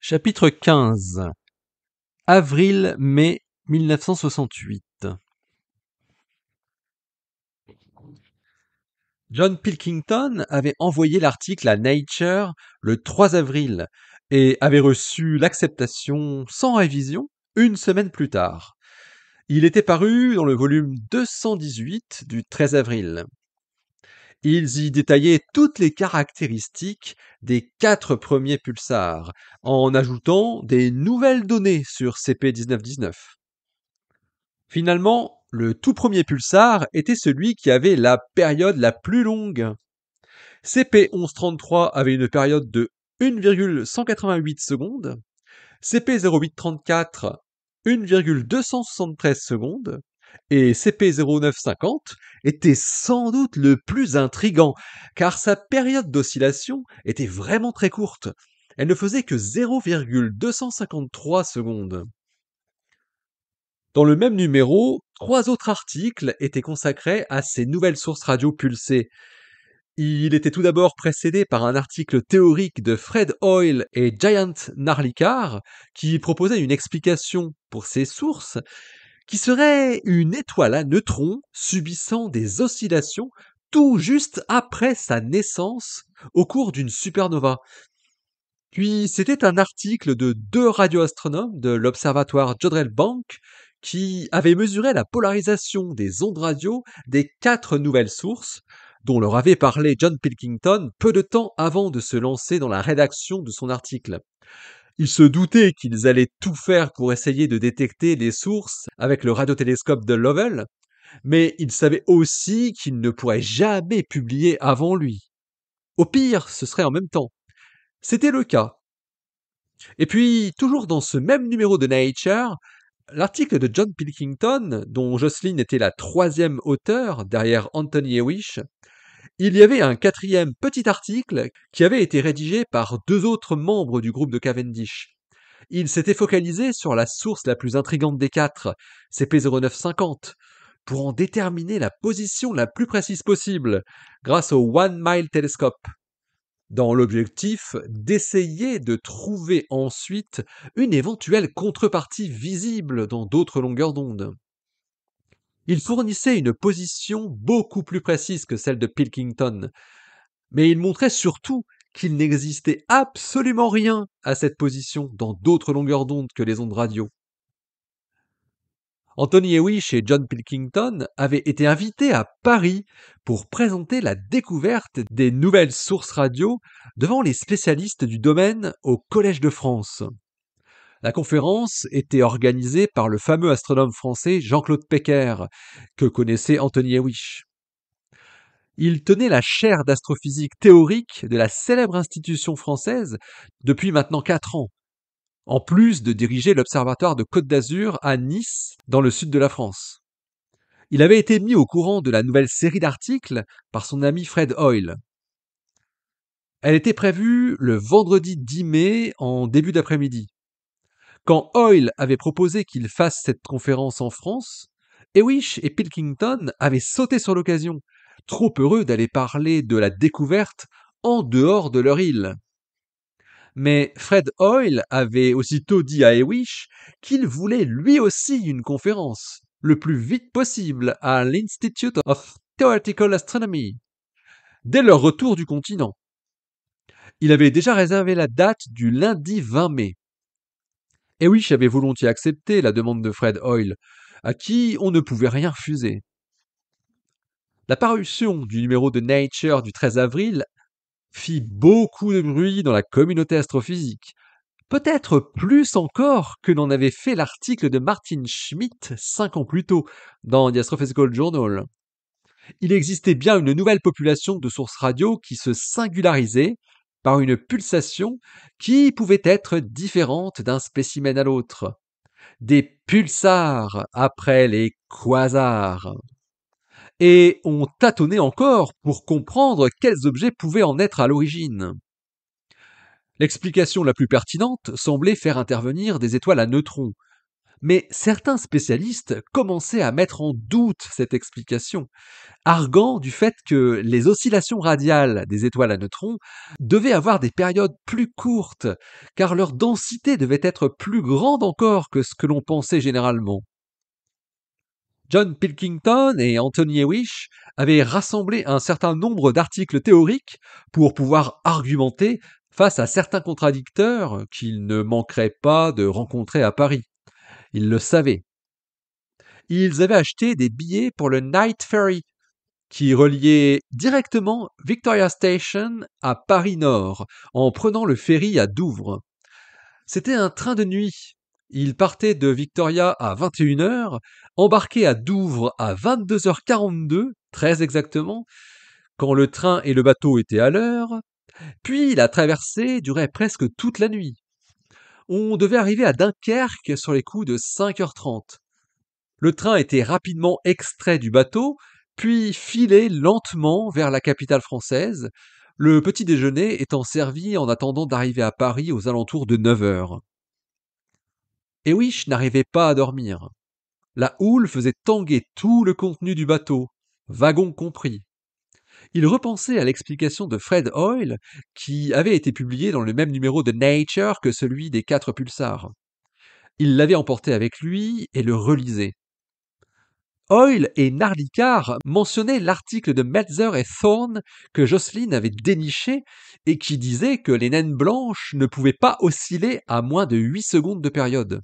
Chapitre 15. Avril-mai 1968. John Pilkington avait envoyé l'article à Nature le 3 avril et avait reçu l'acceptation sans révision une semaine plus tard. Il était paru dans le volume 218 du 13 avril. Ils y détaillaient toutes les caractéristiques des 4 premiers pulsars, en ajoutant des nouvelles données sur CP1919. Finalement, le tout premier pulsar était celui qui avait la période la plus longue. CP1133 avait une période de 1,188 secondes, CP0834 1,273 secondes, et CP0950 était sans doute le plus intrigant, car sa période d'oscillation était vraiment très courte. Elle ne faisait que 0,253 secondes. Dans le même numéro, 3 autres articles étaient consacrés à ces nouvelles sources radio pulsées. Il était tout d'abord précédé par un article théorique de Fred Hoyle et Jayant Narlikar qui proposait une explication pour ces sources qui serait une étoile à neutrons subissant des oscillations tout juste après sa naissance au cours d'une supernova. Puis c'était un article de 2 radioastronomes de l'observatoire Jodrell Bank qui avaient mesuré la polarisation des ondes radio des 4 nouvelles sources dont leur avait parlé John Pilkington peu de temps avant de se lancer dans la rédaction de son article. Ils se doutaient qu'ils allaient tout faire pour essayer de détecter les sources avec le radiotélescope de Lovell, mais ils savaient aussi qu'ils ne pourraient jamais publier avant lui. Au pire, ce serait en même temps. C'était le cas. Et puis, toujours dans ce même numéro de Nature, l'article de John Pilkington, dont Jocelyn était la 3e auteure derrière Anthony Hewish, il y avait un 4e petit article qui avait été rédigé par 2 autres membres du groupe de Cavendish. Il s'était focalisé sur la source la plus intrigante des 4, CP0950, pour en déterminer la position la plus précise possible, grâce au One Mile Telescope, dans l'objectif d'essayer de trouver ensuite une éventuelle contrepartie visible dans d'autres longueurs d'onde. Il fournissait une position beaucoup plus précise que celle de Pilkington, mais il montrait surtout qu'il n'existait absolument rien à cette position dans d'autres longueurs d'onde que les ondes radio. Anthony Hewish et John Pilkington avaient été invités à Paris pour présenter la découverte des nouvelles sources radio devant les spécialistes du domaine au Collège de France. La conférence était organisée par le fameux astronome français Jean-Claude Pecker, que connaissait Anthony Hewish. Il tenait la chaire d'astrophysique théorique de la célèbre institution française depuis maintenant 4 ans, en plus de diriger l'observatoire de Côte d'Azur à Nice, dans le sud de la France. Il avait été mis au courant de la nouvelle série d'articles par son ami Fred Hoyle. Elle était prévue le vendredi 10 mai en début d'après-midi. Quand Hoyle avait proposé qu'il fasse cette conférence en France, Hewish et Pilkington avaient sauté sur l'occasion, trop heureux d'aller parler de la découverte en dehors de leur île. Mais Fred Hoyle avait aussitôt dit à Hewish qu'il voulait lui aussi une conférence, le plus vite possible, à l'Institute of Theoretical Astronomy, dès leur retour du continent. Il avait déjà réservé la date du lundi 20 mai. Hewish avait volontiers accepté la demande de Fred Hoyle, à qui on ne pouvait rien refuser. La parution du numéro de Nature du 13 avril fit beaucoup de bruit dans la communauté astrophysique, peut-être plus encore que n'en avait fait l'article de Martin Schmidt 5 ans plus tôt dans The Astrophysical Journal. Il existait bien une nouvelle population de sources radio qui se singularisait par une pulsation qui pouvait être différente d'un spécimen à l'autre. Des pulsars après les quasars. Et on tâtonnait encore pour comprendre quels objets pouvaient en être à l'origine. L'explication la plus pertinente semblait faire intervenir des étoiles à neutrons, Mais certains spécialistes commençaient à mettre en doute cette explication, arguant du fait que les oscillations radiales des étoiles à neutrons devaient avoir des périodes plus courtes, car leur densité devait être plus grande encore que ce que l'on pensait généralement. John Pilkington et Anthony Hewish avaient rassemblé un certain nombre d'articles théoriques pour pouvoir argumenter face à certains contradicteurs qu'ils ne manqueraient pas de rencontrer à Paris. Ils le savaient. Ils avaient acheté des billets pour le Night Ferry, qui reliait directement Victoria Station à Paris-Nord, en prenant le ferry à Douvres. C'était un train de nuit. Il partait de Victoria à 21h, embarqué à Douvres à 22h42, très exactement, quand le train et le bateau étaient à l'heure, puis la traversée durait presque toute la nuit. On devait arriver à Dunkerque sur les coups de 5h30. Le train était rapidement extrait du bateau, puis filait lentement vers la capitale française, le petit déjeuner étant servi en attendant d'arriver à Paris aux alentours de 9h. Hewish n'arrivait pas à dormir. La houle faisait tanguer tout le contenu du bateau, wagon compris. Il repensait à l'explication de Fred Hoyle, qui avait été publiée dans le même numéro de Nature que celui des 4 pulsars. Il l'avait emporté avec lui et le relisait. Hoyle et Narlikar mentionnaient l'article de Metzer et Thorne que Jocelyn avait déniché et qui disait que les naines blanches ne pouvaient pas osciller à moins de 8 secondes de période.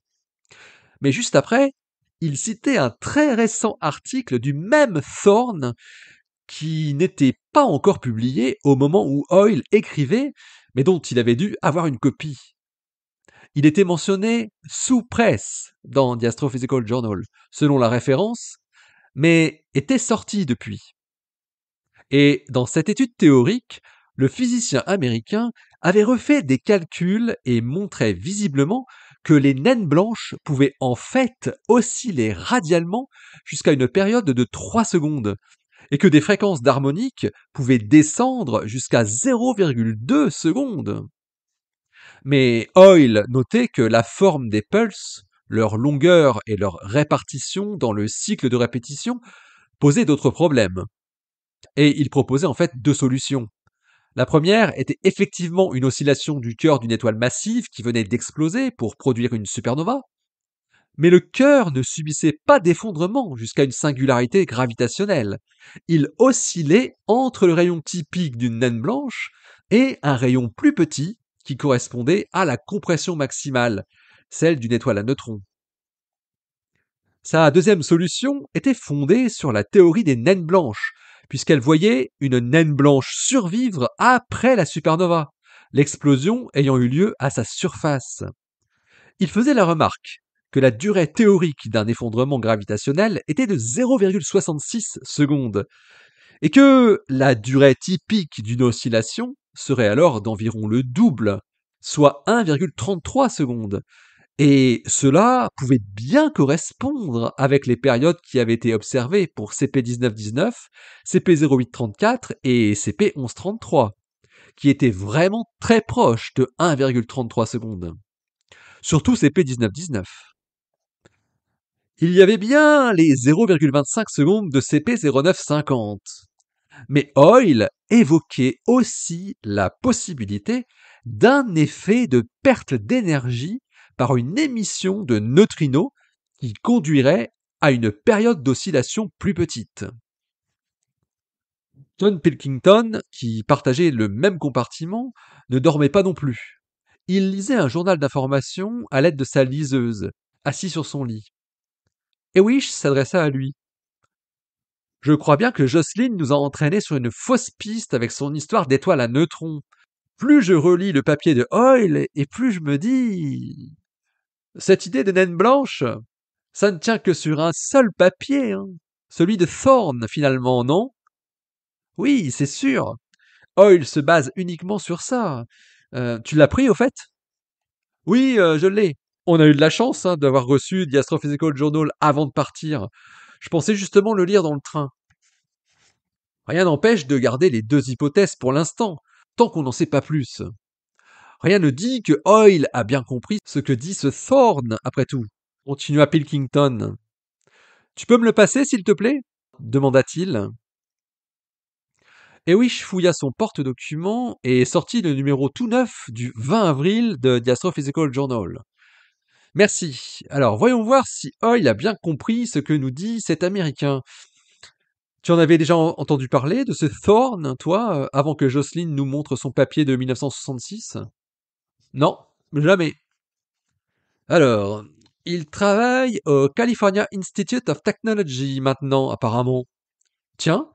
Mais juste après, il citait un très récent article du même Thorne qui n'était pas encore publié au moment où Hoyle écrivait, mais dont il avait dû avoir une copie. Il était mentionné sous presse dans The Astrophysical Journal, selon la référence, mais était sorti depuis. Et dans cette étude théorique, le physicien américain avait refait des calculs et montrait visiblement que les naines blanches pouvaient en fait osciller radialement jusqu'à une période de 3 secondes, et que des fréquences d'harmonique pouvaient descendre jusqu'à 0,2 secondes. Mais Hoyle notait que la forme des pulses, leur longueur et leur répartition dans le cycle de répétition posaient d'autres problèmes. Et il proposait en fait 2 solutions. La première était effectivement une oscillation du cœur d'une étoile massive qui venait d'exploser pour produire une supernova, mais le cœur ne subissait pas d'effondrement jusqu'à une singularité gravitationnelle. Il oscillait entre le rayon typique d'une naine blanche et un rayon plus petit qui correspondait à la compression maximale, celle d'une étoile à neutrons. Sa deuxième solution était fondée sur la théorie des naines blanches, puisqu'elle voyait une naine blanche survivre après la supernova, l'explosion ayant eu lieu à sa surface. Il faisait la remarque que la durée théorique d'un effondrement gravitationnel était de 0,66 secondes, et que la durée typique d'une oscillation serait alors d'environ le double, soit 1,33 secondes. Et cela pouvait bien correspondre avec les périodes qui avaient été observées pour CP1919, CP0834 et CP1133, qui étaient vraiment très proches de 1,33 secondes. Surtout CP1919. Il y avait bien les 0,25 secondes de CP0950. Mais Hoyle évoquait aussi la possibilité d'un effet de perte d'énergie par une émission de neutrinos qui conduirait à une période d'oscillation plus petite. John Pilkington, qui partageait le même compartiment, ne dormait pas non plus. Il lisait un journal d'information à l'aide de sa liseuse, assis sur son lit. Hewish s'adressa à lui. Je crois bien que Jocelyn nous a entraînés sur une fausse piste avec son histoire d'étoile à neutrons. Plus je relis le papier de Hoyle, et plus je me dis... Cette idée de naine blanche, ça ne tient que sur un seul papier, hein. Celui de Thorne, finalement, non? Oui, c'est sûr. Hoyle se base uniquement sur ça. Tu l'as pris, au fait? Oui, je l'ai. On a eu de la chance hein, d'avoir reçu The Astrophysical Journal avant de partir. Je pensais justement le lire dans le train. Rien n'empêche de garder les 2 hypothèses pour l'instant, tant qu'on n'en sait pas plus. Rien ne dit que Hoyle a bien compris ce que dit ce Thorne, après tout. Continua Pilkington. Tu peux me le passer, s'il te plaît demanda-t-il. Hewish fouilla son porte-document et sortit le numéro tout neuf du 20 avril de The Astrophysical Journal. Merci. Alors, voyons voir si Hoyle a bien compris ce que nous dit cet Américain. Tu en avais déjà entendu parler de ce Thorne, toi, avant que Jocelyn nous montre son papier de 1966 ? Non, jamais. Alors, il travaille au California Institute of Technology maintenant, apparemment. Tiens,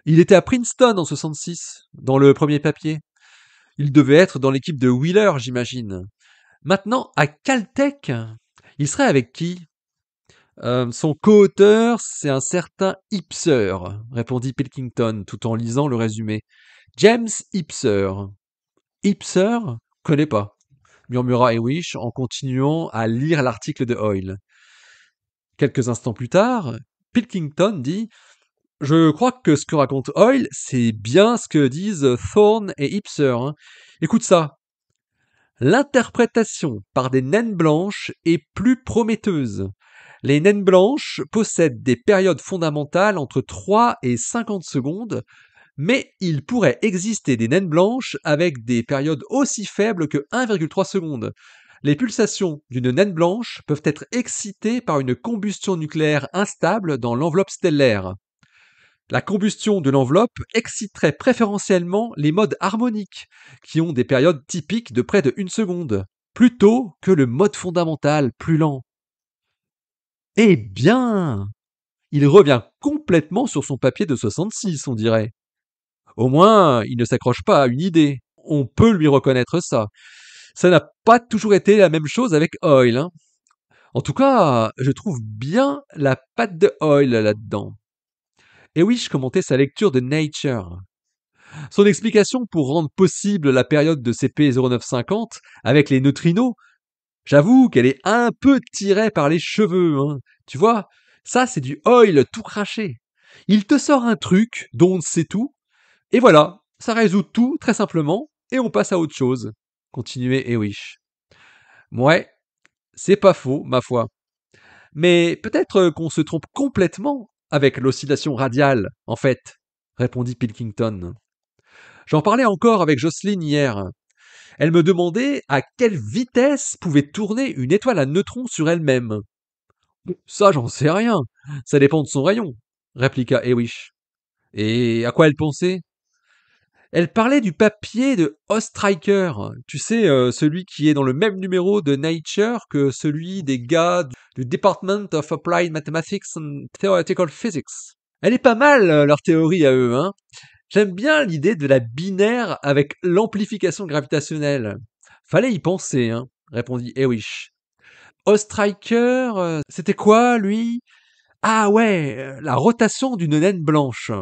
il était à Princeton en 66, dans le premier papier. Il devait être dans l'équipe de Wheeler, j'imagine. Maintenant, à Caltech, il serait avec qui ? Son co-auteur, c'est un certain Ipser, répondit Pilkington tout en lisant le résumé. James Ipser. Ipser ? Connais pas, murmura Hewish en continuant à lire l'article de Hoyle. Quelques instants plus tard, Pilkington dit « Je crois que ce que raconte Hoyle, c'est bien ce que disent Thorne et Ipser. Hein. Écoute ça. L'interprétation par des naines blanches est plus prometteuse. Les naines blanches possèdent des périodes fondamentales entre 3 et 50 secondes, mais il pourrait exister des naines blanches avec des périodes aussi faibles que 1,3 secondes. Les pulsations d'une naine blanche peuvent être excitées par une combustion nucléaire instable dans l'enveloppe stellaire. La combustion de l'enveloppe exciterait préférentiellement les modes harmoniques, qui ont des périodes typiques de près de 1 seconde, plutôt que le mode fondamental plus lent. Eh bien, il revient complètement sur son papier de 66, on dirait. Au moins, il ne s'accroche pas à une idée. On peut lui reconnaître ça. Ça n'a pas toujours été la même chose avec Hoyle. Hein. En tout cas, je trouve bien la patte de Hoyle là-dedans. Et oui, je commentais sa lecture de Nature. Son explication pour rendre possible la période de CP 0950 avec les neutrinos, j'avoue qu'elle est un peu tirée par les cheveux. Hein. Tu vois, ça c'est du Hoyle tout craché. Il te sort un truc dont on sait tout, et voilà, ça résout tout très simplement, et on passe à autre chose. Continuait Hewish. Ouais, c'est pas faux, ma foi. Mais peut-être qu'on se trompe complètement avec l'oscillation radiale, en fait, répondit Pilkington. J'en parlais encore avec Jocelyne hier. Elle me demandait à quelle vitesse pouvait tourner une étoile à neutrons sur elle-même. Ça, j'en sais rien. Ça dépend de son rayon, répliqua Hewish. Et à quoi elle pensait ? Elle parlait du papier de Ostriker, tu sais, celui qui est dans le même numéro de Nature que celui des gars du Department of Applied Mathematics and Theoretical Physics. Elle est pas mal, leur théorie à eux, hein. J'aime bien l'idée de la binaire avec l'amplification gravitationnelle. Fallait y penser, hein, répondit Hewish. Ostriker, c'était quoi, lui ? Ah ouais, la rotation d'une naine blanche.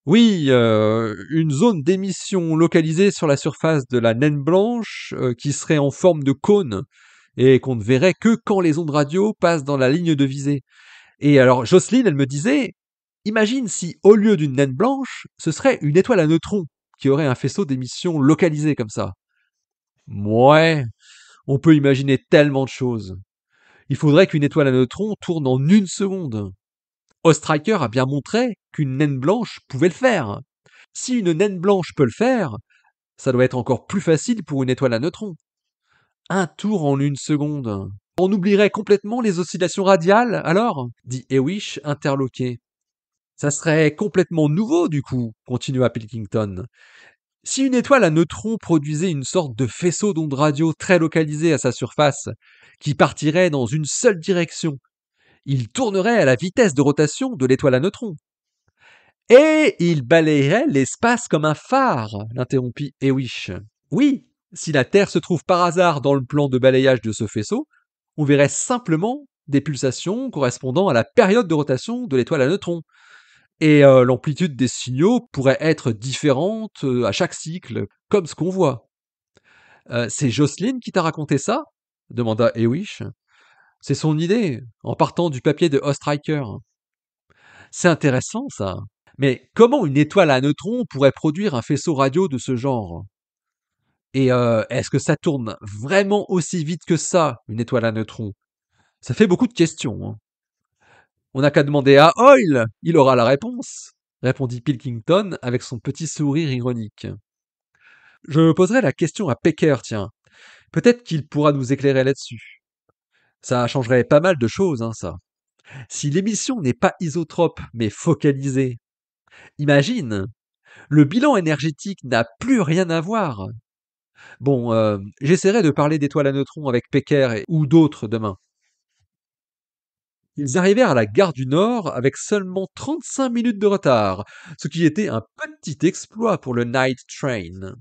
Oui, une zone d'émission localisée sur la surface de la naine blanche, qui serait en forme de cône et qu'on ne verrait que quand les ondes radio passent dans la ligne de visée. Et alors Jocelyne, elle me disait: «Imagine si au lieu d'une naine blanche, ce serait une étoile à neutrons qui aurait un faisceau d'émission localisé comme ça». Mouais, on peut imaginer tellement de choses. Il faudrait qu'une étoile à neutrons tourne en 1 seconde. Ostriker a bien montré qu'une naine blanche pouvait le faire. Si une naine blanche peut le faire, ça doit être encore plus facile pour une étoile à neutrons. Un tour en 1 seconde. On oublierait complètement les oscillations radiales, alors dit Hewish, interloqué. Ça serait complètement nouveau, du coup, continua Pilkington. Si une étoile à neutrons produisait une sorte de faisceau d'ondes radio très localisé à sa surface, qui partirait dans une seule direction, il tournerait à la vitesse de rotation de l'étoile à neutrons. Et il balayerait l'espace comme un phare, l'interrompit Hewish. Oui, si la Terre se trouve par hasard dans le plan de balayage de ce faisceau, on verrait simplement des pulsations correspondant à la période de rotation de l'étoile à neutrons. Et l'amplitude des signaux pourrait être différente à chaque cycle, comme ce qu'on voit. C'est Jocelyne qui t'a raconté ça ? Demanda Hewish. C'est son idée, en partant du papier de Ostriker. C'est intéressant ça. Mais comment une étoile à neutrons pourrait produire un faisceau radio de ce genre ? Et est-ce que ça tourne vraiment aussi vite que ça, une étoile à neutrons ? Ça fait beaucoup de questions, hein. On n'a qu'à demander à Hoyle, il aura la réponse, répondit Pilkington avec son petit sourire ironique. Je poserai la question à Pecker, tiens. Peut-être qu'il pourra nous éclairer là-dessus. Ça changerait pas mal de choses, hein, ça. Si l'émission n'est pas isotrope, mais focalisée, imagine, le bilan énergétique n'a plus rien à voir. Bon, j'essaierai de parler d'étoiles à neutrons avec Pecker ou d'autres demain. Ils arrivèrent à la gare du Nord avec seulement 35 minutes de retard, ce qui était un petit exploit pour le Night Train.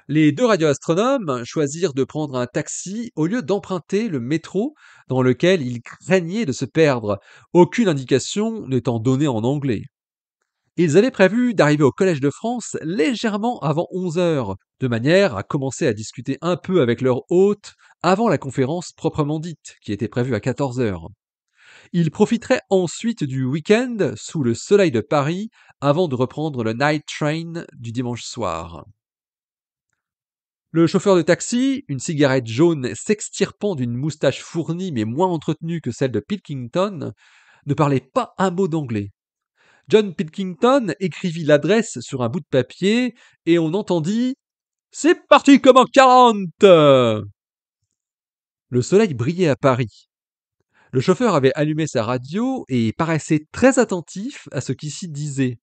Les deux radioastronomes choisirent de prendre un taxi au lieu d'emprunter le métro dans lequel ils craignaient de se perdre, aucune indication n'étant donnée en anglais. Ils avaient prévu d'arriver au Collège de France légèrement avant 11 heures, de manière à commencer à discuter un peu avec leur hôte avant la conférence proprement dite, qui était prévue à 14 heures. Ils profiteraient ensuite du week-end sous le soleil de Paris avant de reprendre le night train du dimanche soir. Le chauffeur de taxi, une cigarette jaune s'extirpant d'une moustache fournie mais moins entretenue que celle de Pilkington, ne parlait pas un mot d'anglais. John Pilkington écrivit l'adresse sur un bout de papier et on entendit C'est parti comme en 40. Le soleil brillait à Paris. Le chauffeur avait allumé sa radio et paraissait très attentif à ce qui s'y disait.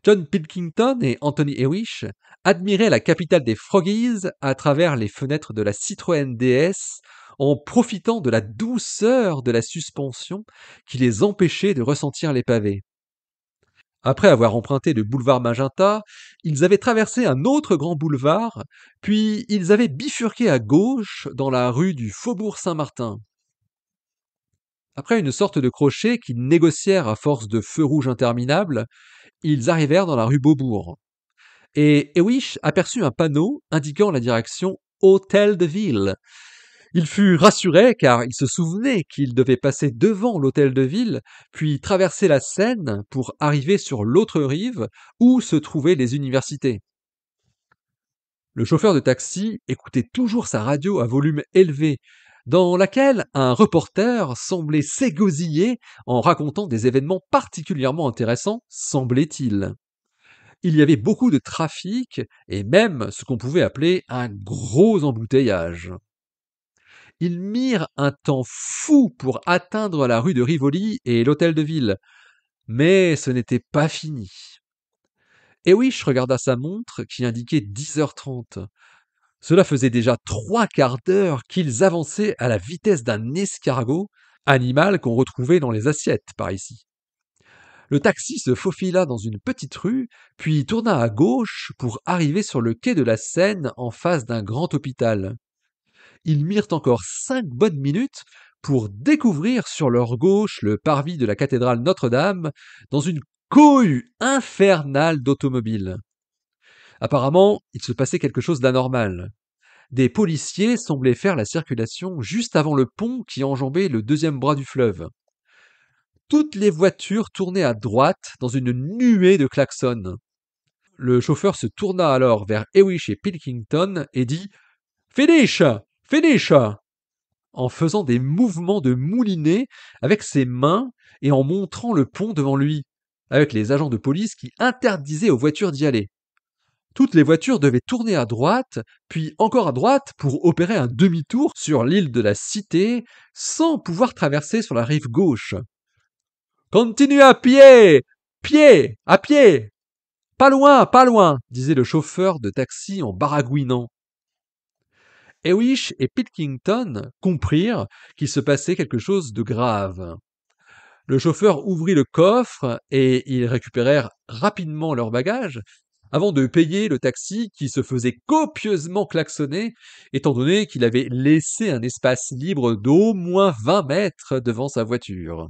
John Pilkington et Anthony Hewish admiraient la capitale des Froggies à travers les fenêtres de la Citroën DS en profitant de la douceur de la suspension qui les empêchait de ressentir les pavés. Après avoir emprunté le boulevard Magenta, ils avaient traversé un autre grand boulevard, puis ils avaient bifurqué à gauche dans la rue du Faubourg Saint-Martin. Après une sorte de crochet qu'ils négocièrent à force de feux rouges interminables, ils arrivèrent dans la rue Beaubourg. Et Hewish aperçut un panneau indiquant la direction Hôtel de Ville. Il fut rassuré car il se souvenait qu'il devait passer devant l'hôtel de ville, puis traverser la Seine pour arriver sur l'autre rive où se trouvaient les universités. Le chauffeur de taxi écoutait toujours sa radio à volume élevé, dans laquelle un reporter semblait s'égosiller en racontant des événements particulièrement intéressants, semblait-il. Il y avait beaucoup de trafic et même ce qu'on pouvait appeler un gros embouteillage. Ils mirent un temps fou pour atteindre la rue de Rivoli et l'hôtel de ville, mais ce n'était pas fini. Hewish regarda sa montre qui indiquait 10h30. Cela faisait déjà 3/4 d'heure qu'ils avançaient à la vitesse d'un escargot, animal qu'on retrouvait dans les assiettes par ici. Le taxi se faufila dans une petite rue, puis tourna à gauche pour arriver sur le quai de la Seine en face d'un grand hôpital. Ils mirent encore 5 bonnes minutes pour découvrir sur leur gauche le parvis de la cathédrale Notre-Dame dans une cohue infernale d'automobiles. Apparemment, il se passait quelque chose d'anormal. Des policiers semblaient faire la circulation juste avant le pont qui enjambait le deuxième bras du fleuve. Toutes les voitures tournaient à droite dans une nuée de klaxons. Le chauffeur se tourna alors vers Hewish et Pilkington et dit Finish! Finish! En faisant des mouvements de moulinet avec ses mains et en montrant le pont devant lui, avec les agents de police qui interdisaient aux voitures d'y aller. Toutes les voitures devaient tourner à droite, puis encore à droite pour opérer un demi-tour sur l'île de la Cité sans pouvoir traverser sur la rive gauche. Continue à pied! Pied! À pied! Pas loin, disait le chauffeur de taxi en baragouinant. Hewish et Pilkington comprirent qu'il se passait quelque chose de grave. Le chauffeur ouvrit le coffre et ils récupérèrent rapidement leurs bagages avant de payer le taxi qui se faisait copieusement klaxonner étant donné qu'il avait laissé un espace libre d'au moins 20 mètres devant sa voiture.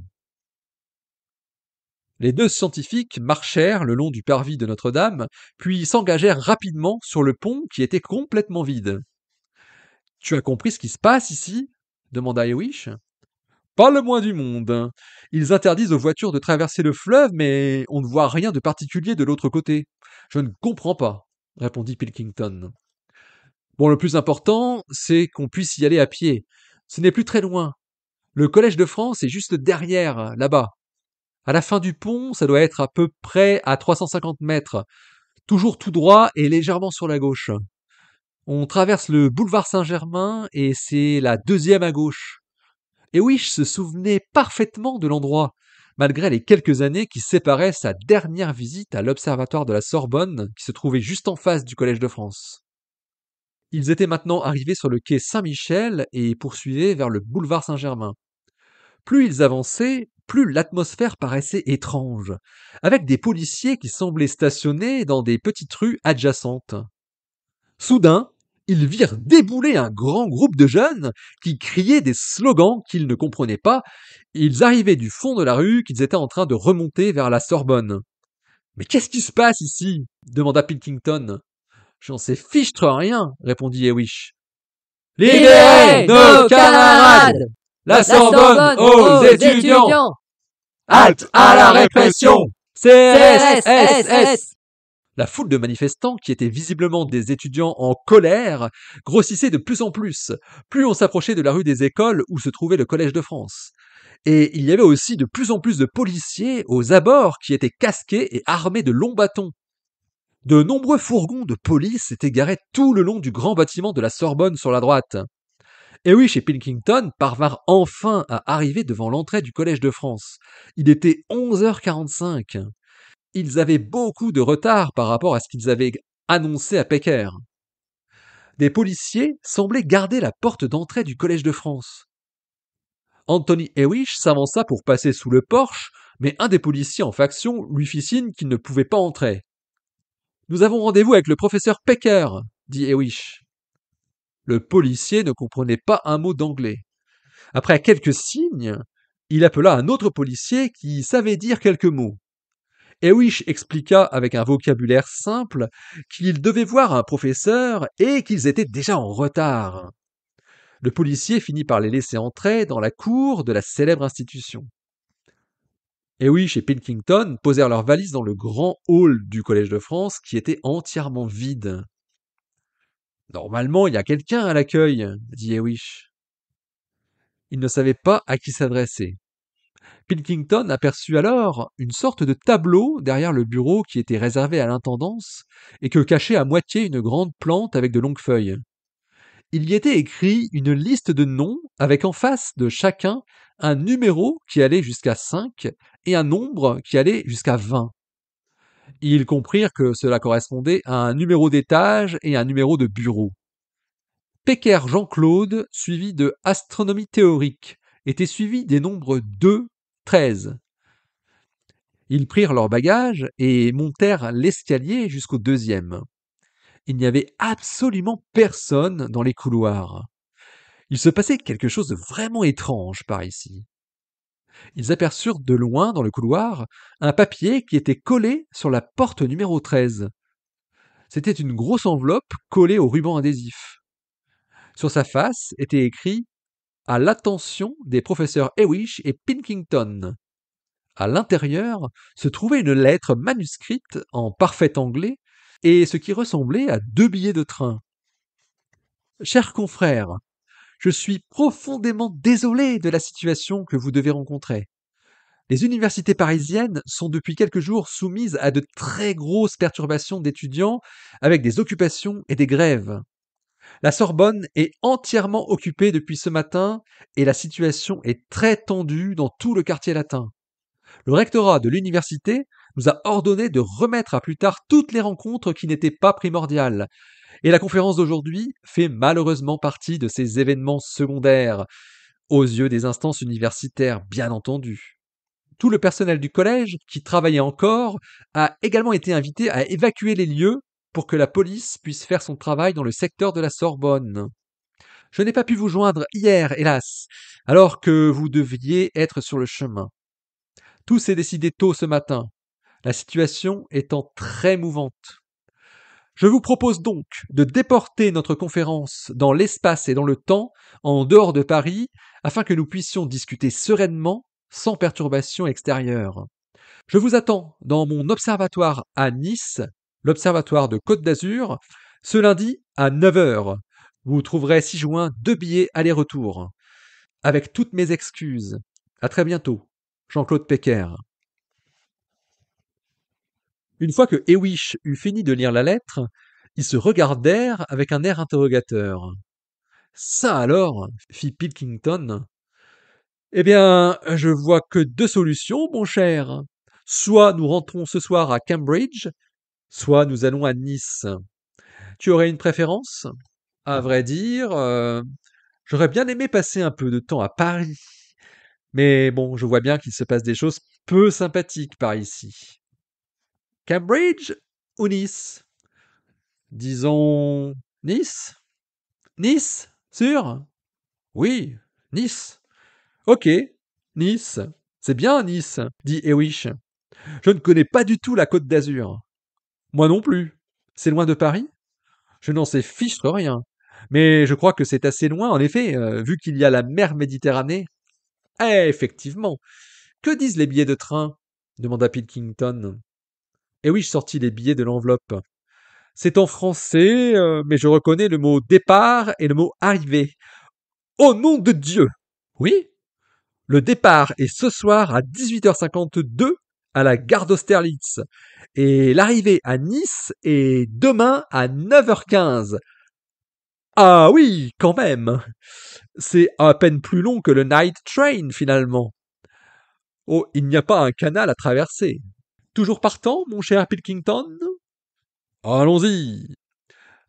Les deux scientifiques marchèrent le long du parvis de Notre-Dame, puis s'engagèrent rapidement sur le pont qui était complètement vide. Tu as compris ce qui se passe ici demanda Hewish. Pas le moins du monde. Ils interdisent aux voitures de traverser le fleuve, mais on ne voit rien de particulier de l'autre côté. Je ne comprends pas, répondit Pilkington. Bon, le plus important, c'est qu'on puisse y aller à pied. Ce n'est plus très loin. Le Collège de France est juste derrière, là-bas. À la fin du pont, ça doit être à peu près à 350 mètres. Toujours tout droit et légèrement sur la gauche. On traverse le boulevard Saint-Germain et c'est la deuxième à gauche. Hewish se souvenait parfaitement de l'endroit, malgré les quelques années qui séparaient sa dernière visite à l'observatoire de la Sorbonne, qui se trouvait juste en face du Collège de France. Ils étaient maintenant arrivés sur le quai Saint-Michel et poursuivaient vers le boulevard Saint-Germain. Plus ils avançaient, plus l'atmosphère paraissait étrange, avec des policiers qui semblaient stationnés dans des petites rues adjacentes. Soudain, ils virent débouler un grand groupe de jeunes qui criaient des slogans qu'ils ne comprenaient pas. Ils arrivaient du fond de la rue qu'ils étaient en train de remonter vers la Sorbonne. Mais qu'est-ce qui se passe ici demanda Pilkington. J'en sais fichtre rien, répondit Hewish. Libérez nos camarades! La Sorbonne aux étudiants! Halte à la répression! CRS! La foule de manifestants, qui étaient visiblement des étudiants en colère, grossissait de plus en plus, plus on s'approchait de la rue des Écoles où se trouvait le Collège de France. Et il y avait aussi de plus en plus de policiers aux abords qui étaient casqués et armés de longs bâtons. De nombreux fourgons de police s'étaient garés tout le long du grand bâtiment de la Sorbonne sur la droite. Hewish et Pilkington parvinrent enfin à arriver devant l'entrée du Collège de France. Il était 11h45. Ils avaient beaucoup de retard par rapport à ce qu'ils avaient annoncé à Pecker. Des policiers semblaient garder la porte d'entrée du Collège de France. Anthony Hewish s'avança pour passer sous le porche, mais un des policiers en faction lui fit signe qu'il ne pouvait pas entrer. « Nous avons rendez-vous avec le professeur Pecker, » dit Hewish. Le policier ne comprenait pas un mot d'anglais. Après quelques signes, il appela un autre policier qui savait dire quelques mots. Hewish expliqua avec un vocabulaire simple qu'ils devaient voir un professeur et qu'ils étaient déjà en retard. Le policier finit par les laisser entrer dans la cour de la célèbre institution. Hewish et Pilkington posèrent leurs valises dans le grand hall du Collège de France qui était entièrement vide. « Normalement, il y a quelqu'un à l'accueil, » dit Hewish. Il ne savait pas à qui s'adresser. Pilkington aperçut alors une sorte de tableau derrière le bureau qui était réservé à l'intendance et que cachait à moitié une grande plante avec de longues feuilles. Il y était écrit une liste de noms avec en face de chacun un numéro qui allait jusqu'à 5 et un nombre qui allait jusqu'à 20. Ils comprirent que cela correspondait à un numéro d'étage et un numéro de bureau. Pecker Jean-Claude, suivi de astronomie théorique, était suivi des nombres 2, 13. Ils prirent leurs bagages et montèrent l'escalier jusqu'au deuxième. Il n'y avait absolument personne dans les couloirs. Il se passait quelque chose de vraiment étrange par ici. Ils aperçurent de loin dans le couloir un papier qui était collé sur la porte numéro 13. C'était une grosse enveloppe collée au ruban adhésif. Sur sa face était écrit « À l'attention des professeurs Hewish et Pilkington ». À l'intérieur se trouvait une lettre manuscrite en parfait anglais et ce qui ressemblait à 2 billets de train. « Chers confrères, je suis profondément désolé de la situation que vous devez rencontrer. Les universités parisiennes sont depuis quelques jours soumises à de très grosses perturbations d'étudiants avec des occupations et des grèves. La Sorbonne est entièrement occupée depuis ce matin et la situation est très tendue dans tout le quartier latin. Le rectorat de l'université nous a ordonné de remettre à plus tard toutes les rencontres qui n'étaient pas primordiales. Et la conférence d'aujourd'hui fait malheureusement partie de ces événements secondaires, aux yeux des instances universitaires, bien entendu. Tout le personnel du collège, qui travaillait encore, a également été invité à évacuer les lieux pour que la police puisse faire son travail dans le secteur de la Sorbonne. Je n'ai pas pu vous joindre hier, hélas, alors que vous deviez être sur le chemin. Tout s'est décidé tôt ce matin, la situation étant très mouvante. Je vous propose donc de déporter notre conférence dans l'espace et dans le temps, en dehors de Paris, afin que nous puissions discuter sereinement, sans perturbation extérieure. Je vous attends dans mon observatoire à Nice, l'observatoire de Côte d'Azur, ce lundi à 9h. Vous trouverez ci-joint 2 billets aller-retour. Avec toutes mes excuses. À très bientôt. Jean-Claude Pecker. Une fois que Hewish eut fini de lire la lettre, ils se regardèrent avec un air interrogateur. Ça alors, fit Pilkington. Eh bien, je vois que deux solutions, mon cher. Soit nous rentrons ce soir à Cambridge, soit nous allons à Nice. Tu aurais une préférence? À vrai dire, j'aurais bien aimé passer un peu de temps à Paris. Mais bon, je vois bien qu'il se passe des choses peu sympathiques par ici. Cambridge ou Nice? Disons Nice? Nice? Sûr? Oui, Nice. Ok, Nice. C'est bien Nice, dit Hewish. Je ne connais pas du tout la Côte d'Azur. Moi non plus. C'est loin de Paris? Je n'en sais fichtre rien. Mais je crois que c'est assez loin, en effet, vu qu'il y a la mer Méditerranée. Eh, effectivement. Que disent les billets de train? Demanda Pilkington. Hewish sortit les billets de l'enveloppe. C'est en français, mais je reconnais le mot départ et le mot arrivée. Au nom de Dieu! Oui? Le départ est ce soir à 18h52 à la gare d'Austerlitz. Et l'arrivée à Nice est demain à 9h15. Ah oui, quand même. C'est à peine plus long que le night train finalement. Oh, il n'y a pas un canal à traverser. Toujours partant, mon cher Pilkington? Allons-y.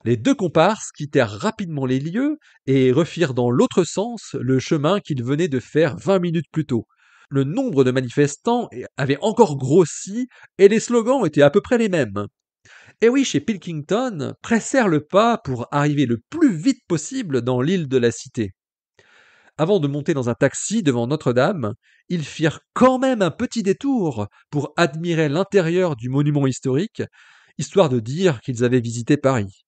Les deux comparses quittèrent rapidement les lieux et refirent dans l'autre sens le chemin qu'ils venaient de faire 20 minutes plus tôt. Le nombre de manifestants avait encore grossi et les slogans étaient à peu près les mêmes. Hewish et Pilkington pressèrent le pas pour arriver le plus vite possible dans l'île de la Cité. Avant de monter dans un taxi devant Notre-Dame, ils firent quand même un petit détour pour admirer l'intérieur du monument historique, histoire de dire qu'ils avaient visité Paris.